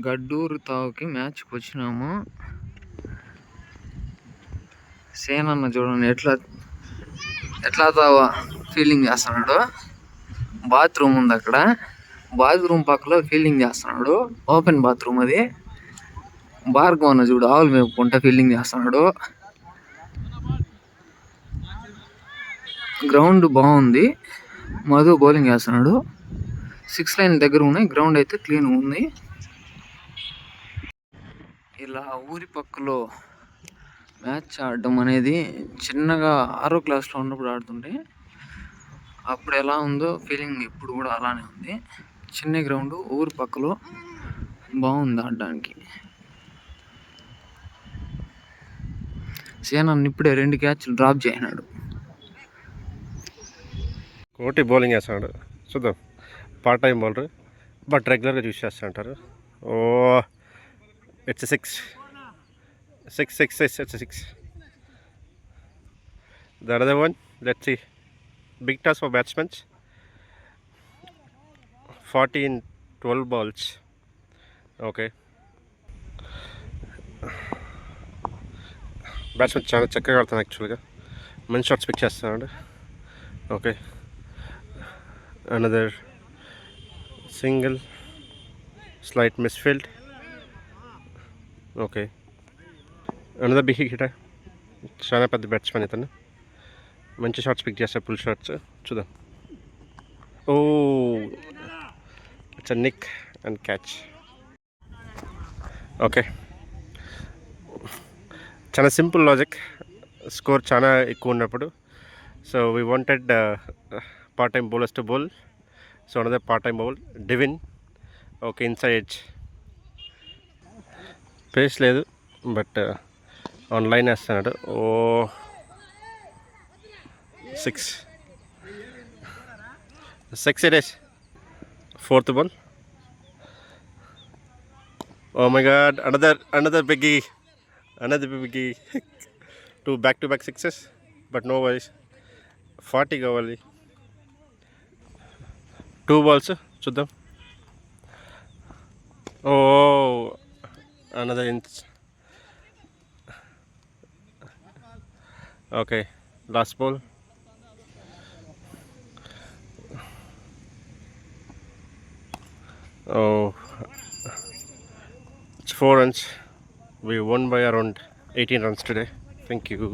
గడ్డూరు తావుకి మ్యాచ్కి వచ్చినాము. సేనన్న చూడండి ఎట్లా తావా ఫీల్డింగ్ చేస్తున్నాడు. బాత్రూమ్ ఉంది అక్కడ, బాత్రూమ్ పక్కలో ఫీల్డింగ్ చేస్తున్నాడు. ఓపెన్ బాత్రూమ్ అది. భార్గవన్న చూడు ఆవులు మేపుకుంటా ఫీల్డింగ్ చేస్తున్నాడు. గ్రౌండ్ బాగుంది. మధు బౌలింగ్ చేస్తున్నాడు. 6 లైన్ దగ్గర ఉన్నాయి. గ్రౌండ్ అయితే క్లీన్ ఉంది. ఇలా ఊరి పక్కలో మ్యాచ్ ఆడడం అనేది చిన్నగా 6వ క్లాస్లో ఉన్నప్పుడు ఆడుతుంటే అప్పుడు ఎలా ఉందో ఫీలింగ్ ఇప్పుడు కూడా అలానే ఉంది. చిన్న గ్రౌండ్ ఊరి పక్కలో బాగుంది ఆడడానికి. సేనాన్ని ఇప్పుడే 2 క్యాచ్లు డ్రాప్ చేసినాడు. కోటి బౌలింగ్ వేస్తున్నాడు. చూద్దాం. పార్ట్ టైం బౌలర్ బట్ రెగ్యులర్గా యూస్ చేస్తూ ఉంటారు. Oh it's 6. It's a 6. The other one, let's see. Big task for batsmen. 14, 12 balls. Okay. Batsmen చాలా చక్కగా ఆడుతాను. యాక్చువల్గా మంచి షాట్స్ పిక్ చేస్తున్నాడు. Okay, another single, slight misfield. Okay, another big hit. చాలా పెద్ద బ్యాట్స్మెన్ ఇతను. మంచి షాట్స్ పిక్ చేస్తారు, ఫుల్ షాట్స్. చూద్దాం. Oh it's a nick and catch. Okay, చాలా సింపుల్ లాజిక్. స్కోర్ చాలా ఎక్కువ ఉన్నప్పుడు so we wanted part time bowlers to bowl. So another part time bowl, Devine. Okay, inside edge. Pace లేదు but online వేస్తున్నాడు. ఓ 6 it is. 4th ball. Oh my god, another biggie. 2 back-to-back sixes, but no worries. 40 కావాలి. 2 balls చూద్దాం. ఓ another inch. Okay, last ball. Oh, it's 4 runs. We won by around 18 runs today. Thank you.